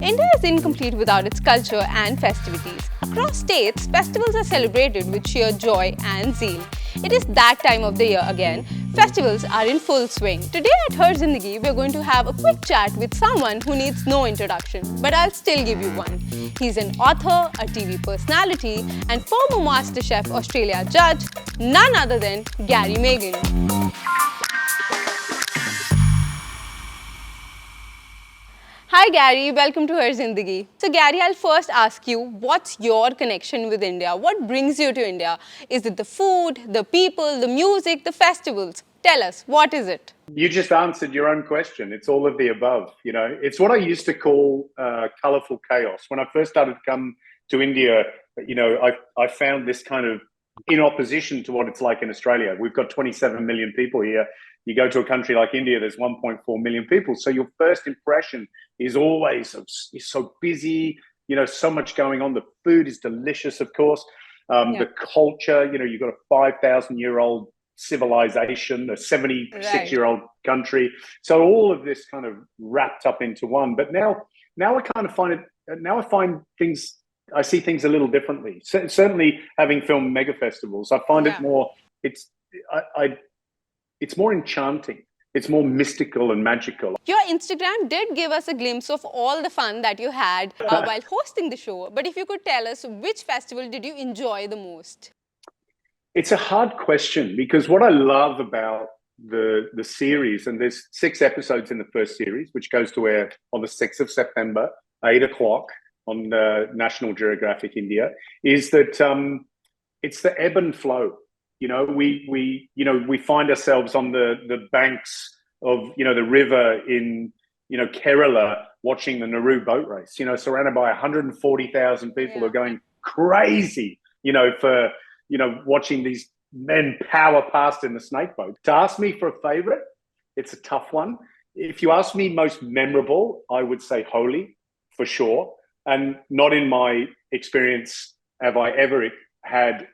India is incomplete without its culture and festivities. Across states, festivals are celebrated with sheer joy and zeal. It is that time of the year again. Festivals are in full swing. Today at HerZindagi, we're going to have a quick chat with someone who needs no introduction, but I'll still give you one. He's an author, a TV personality, and former MasterChef Australia judge, none other than Gary Mehigan. Hi Gary, welcome to HerZindagi. So Gary, I'll first ask you, what's your connection with India? What brings you to India? Is it the food, the people, the music, the festivals? Tell us, what is it? You just answered your own question. It's all of the above. It's what I used to call colorful chaos. When I first started to come to India, I found this kind of in opposition to what it's like in Australia. We've got 27 million people here. You go to a country like India, there's 1.4 million people. So your first impression is always so busy, so much going on. The food is delicious, of course. The culture, you've got a 5,000-year-old civilization, a 76-year-old country. So all of this kind of wrapped up into one. But now I kind of find it, now I find things, I see things a little differently. Certainly having filmed mega festivals, I find it more, it's more enchanting. It's more mystical and magical. Your Instagram did give us a glimpse of all the fun that you had while hosting the show. But if you could tell us, which festival did you enjoy the most? It's a hard question because what I love about the series, and there's 6 episodes in the first series, which goes to air on the 6th of September, 8 o'clock on National Geographic India, is that it's the ebb and flow. We find ourselves on the banks of, the river in, Kerala, watching the Nauru boat race, surrounded by 140,000 people who are going crazy, for, watching these men power past in the snake boat. To ask me for a favorite, it's a tough one. If you ask me most memorable, I would say Holi for sure. And not in my experience have I ever had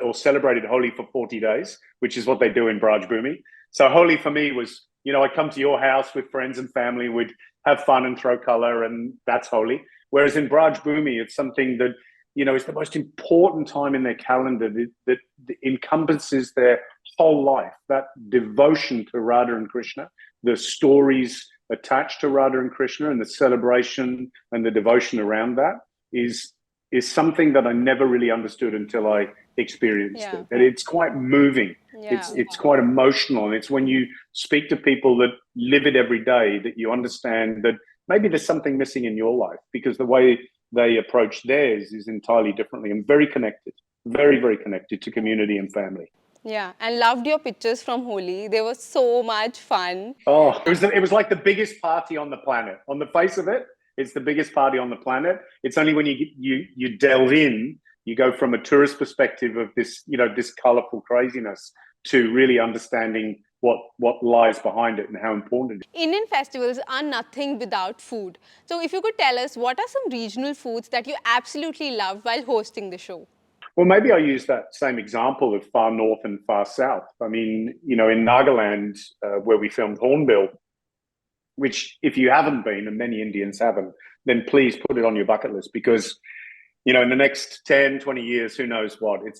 or celebrated Holi for 40 days, which is what they do in Braj Bhumi. So Holi for me was, I'd come to your house with friends and family, we'd have fun and throw color, and that's Holi. Whereas in Braj Bhumi, it's something that, is the most important time in their calendar that encompasses their whole life, that devotion to Radha and Krishna, the stories attached to Radha and Krishna and the celebration and the devotion around that is something that I never really understood until I experienced it. And it's quite moving. It's quite emotional. And it's when you speak to people that live it every day that you understand that maybe there's something missing in your life because the way they approach theirs is entirely differently and very connected, very, very connected to community and family. Yeah, and loved your pictures from Holi. They were so much fun. Oh, it was like the biggest party on the planet. On the face of it, it's the biggest party on the planet. It's only when you delve in, you go from a tourist perspective of this, this colorful craziness to really understanding what lies behind it and how important it is. Indian festivals are nothing without food. So if you could tell us, what are some regional foods that you absolutely loved while hosting the show? Well, maybe I use that same example of far north and far south. I mean, in Nagaland, where we filmed Hornbill, which if you haven't been, and many Indians haven't, then please put it on your bucket list because, in the next 10, 20 years, who knows what, it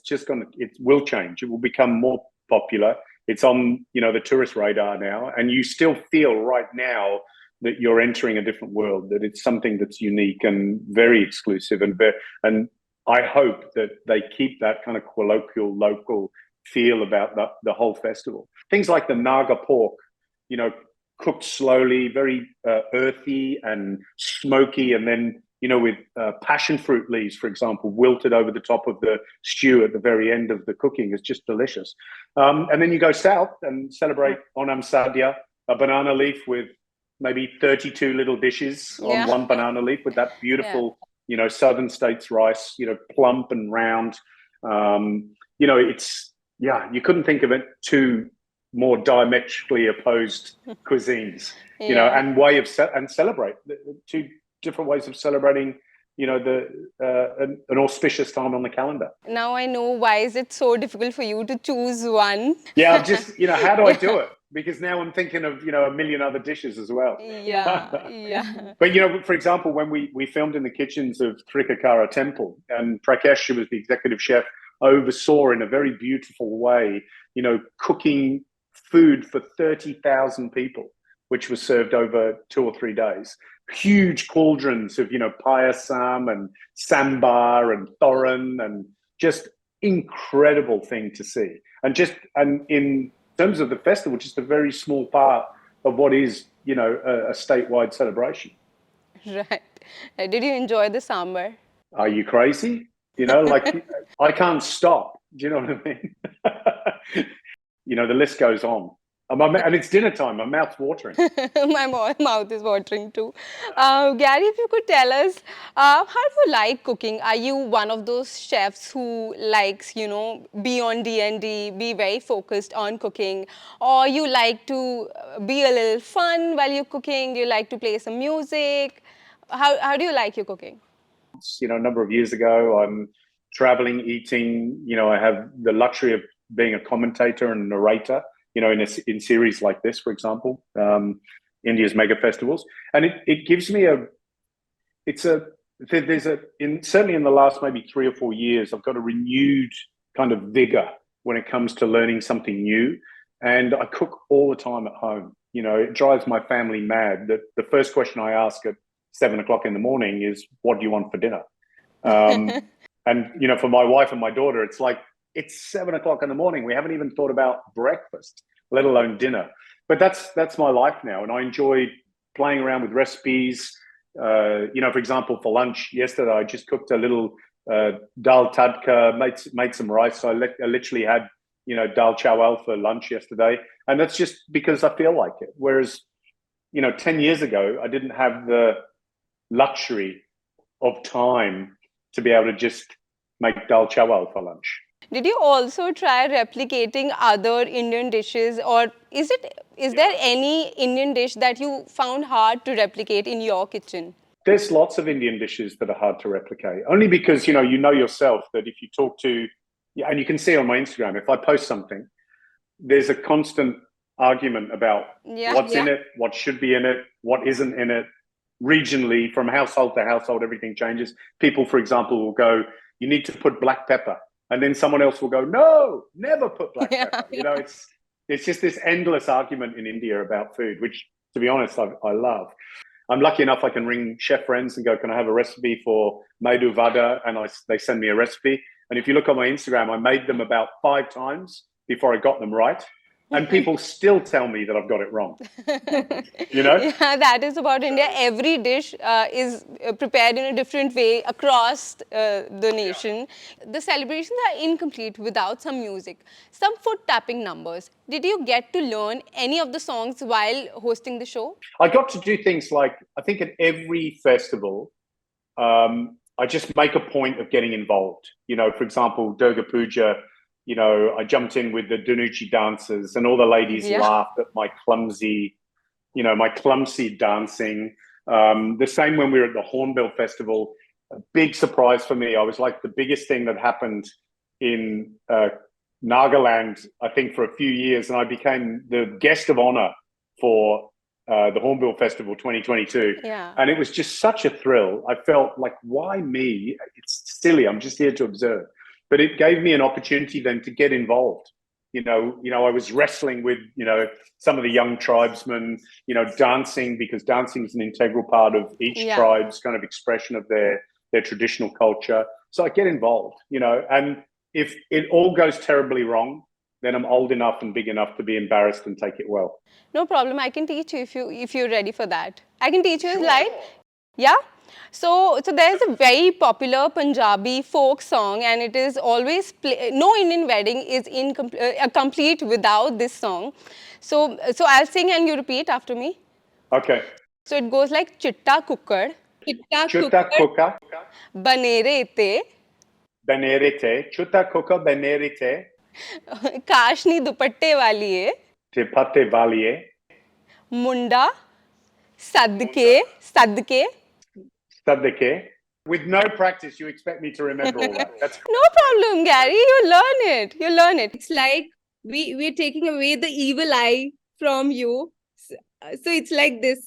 will change. It will become more popular. It's on, the tourist radar now. And you still feel right now that you're entering a different world, that it's something that's unique and very exclusive. And I hope that they keep that kind of colloquial, local feel about the whole festival. Things like the Naga pork, cooked slowly, very earthy and smoky, and then, with passion fruit leaves, for example, wilted over the top of the stew at the very end of the cooking is just delicious. And then you go south and celebrate Onam Sadhya, a banana leaf with maybe 32 little dishes on one banana leaf with that beautiful, southern states rice, plump and round. You couldn't think of it two more diametrically opposed cuisines, and celebrate two different ways of celebrating, an auspicious time on the calendar. Now I know why is it so difficult for you to choose one. Yeah, just, how do I do it? because now I'm thinking of, a million other dishes as well. Yeah, yeah. But, for example, when we filmed in the kitchens of Trikakara Temple, and Prakesh, who was the executive chef, oversaw in a very beautiful way, cooking food for 30,000 people, which was served over 2 or 3 days. Huge cauldrons of, payasam and sambar and thoran, and just incredible thing to see. And in terms of the festival, just a very small part of what is, a statewide celebration. Right. Did you enjoy the sambar? Are you crazy? Like I can't stop. Do you know what I mean? The list goes on. And it's dinner time. My mouth's watering. My mouth is watering too. Gary, if you could tell us, how do you like cooking? Are you one of those chefs who likes, be on D&D, be very focused on cooking? Or you like to be a little fun while you're cooking? Do you like to play some music? How do you like your cooking? A number of years ago, I'm traveling, eating. I have the luxury of being a commentator and narrator, in series like this, for example, India's mega festivals. And it gives me certainly in the last maybe 3 or 4 years, I've got a renewed kind of vigor when it comes to learning something new. And I cook all the time at home. It drives my family mad that the first question I ask at 7 o'clock in the morning is, what do you want for dinner? And, for my wife and my daughter, it's like, it's 7 o'clock in the morning. We haven't even thought about breakfast, let alone dinner. But that's my life now. And I enjoy playing around with recipes. For example, for lunch yesterday, I just cooked a little dal tadka, made some rice. So I literally had, dal chawal for lunch yesterday. And that's just because I feel like it. Whereas, 10 years ago, I didn't have the luxury of time to be able to just make dal chawal for lunch. Did you also try replicating other Indian dishes, or is there any Indian dish that you found hard to replicate in your kitchen? There's lots of Indian dishes that are hard to replicate, only because, you know yourself that if you talk to, and you can see on my Instagram, if I post something, there's a constant argument about what's in it, what should be in it, what isn't in it. Regionally, from household to household, everything changes. People, for example, will go, you need to put black pepper. And then someone else will go, no, never put black pepper. It's just this endless argument in India about food, which, to be honest, I love. I'm lucky enough I can ring chef friends and go, can I have a recipe for Medu Vada? And they send me a recipe. And if you look on my Instagram, I made them about 5 times before I got them right. And people still tell me that I've got it wrong. Yeah, that is about India. Every dish is prepared in a different way across the nation. The celebrations are incomplete without some music, some foot tapping numbers. Did you get to learn any of the songs while hosting the show? I got to do things like, I think at every festival, I just make a point of getting involved. For example, Durga Puja, I jumped in with the Dhanuchi dancers, and all the ladies laughed at my clumsy dancing. The same when we were at the Hornbill Festival. A big surprise for me. I was like the biggest thing that happened in Nagaland, I think, for a few years, and I became the guest of honor for the Hornbill Festival 2022. Yeah. And it was just such a thrill. I felt like, why me? It's silly. I'm just here to observe. But it gave me an opportunity then to get involved. I was wrestling with, some of the young tribesmen, dancing, because dancing is an integral part of each tribe's kind of expression of their traditional culture. So I get involved, and if it all goes terribly wrong, then I'm old enough and big enough to be embarrassed and take it well. No problem. I can teach you if you're ready for that. I can teach you a line. Yeah? So there's a very popular Punjabi folk song, and it is always no Indian wedding is complete without this song. So I'll sing and you repeat after me. Okay. So it goes like Chitta Kukkad. Chitta Kukka. Banere te. Banere te. Chitta Kukka banere te. Kashni dupatte wali hai. Dupatte wali hai. Munda. Sadke. Sadke. With no practice, you expect me to remember all that. No problem, Gary. You learn it. It's like we're taking away the evil eye from you. So it's like this.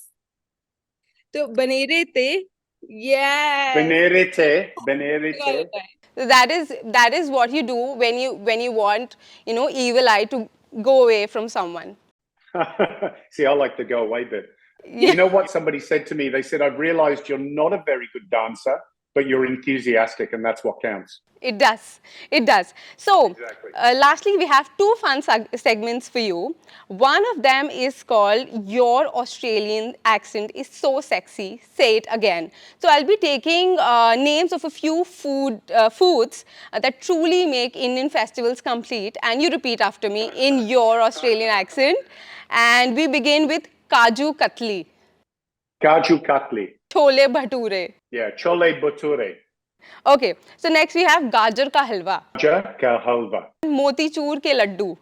So banerete. Yes. Benerete. That is what you do when you want, evil eye to go away from someone. See, I like the go away bit. Yeah. You know what somebody said to me? They said, I've realized you're not a very good dancer, but you're enthusiastic, and that's what counts. It does. It does. So, Exactly. lastly, we have two fun segments for you. One of them is called Your Australian Accent is So Sexy. Say it again. So, I'll be taking names of a few foods that truly make Indian festivals complete, and you repeat after me in your Australian accent. And we begin with Kaju Katli, Kaju katli. Chole Bhature. Yeah, chole bhature. Okay, so next we have Gajar Ka Halwa, Gajar ka halwa. Motichur ke laddu.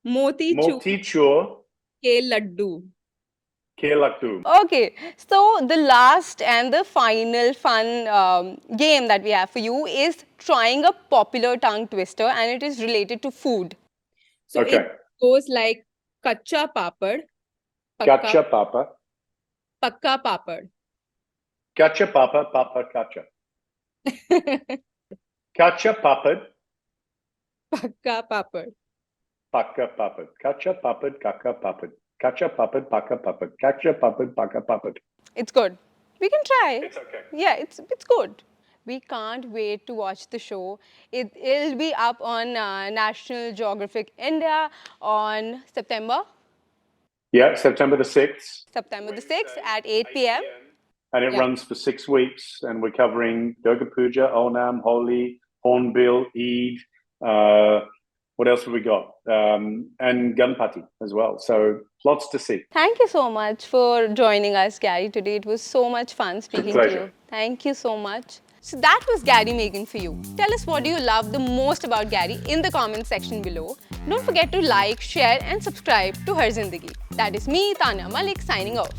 Motichur Ke laddu. ke laddu. Okay, so the last and the final fun game that we have for you is trying a popular tongue twister, and it is related to food. So Okay. it goes like kacha papad, Gacha papa. pakka papad. Gacha papa, papa kacha. Kacha papad, Pakka papad. paka papad. Kacha papad, kaka papad. Kacha papad, paka papad. Kacha papad, paka papad. It's good. We can try. It's okay. Yeah, it's good. We can't wait to watch the show. It'll be up on National Geographic India on September Yeah, September the 6th. September the 6th at 8 p.m. And it runs for 6 weeks. And we're covering Durga Puja, Onam, Holi, Hornbill, Eid. What else have we got? And Gunpati as well. So lots to see. Thank you so much for joining us, Gary, today. It was so much fun speaking to you. Thank you so much. So that was Gary Mehigan for you. Tell us what do you love the most about Gary in the comment section below. Don't forget to like, share and subscribe to HerZindagi. That is me, Tanya Malik, signing off.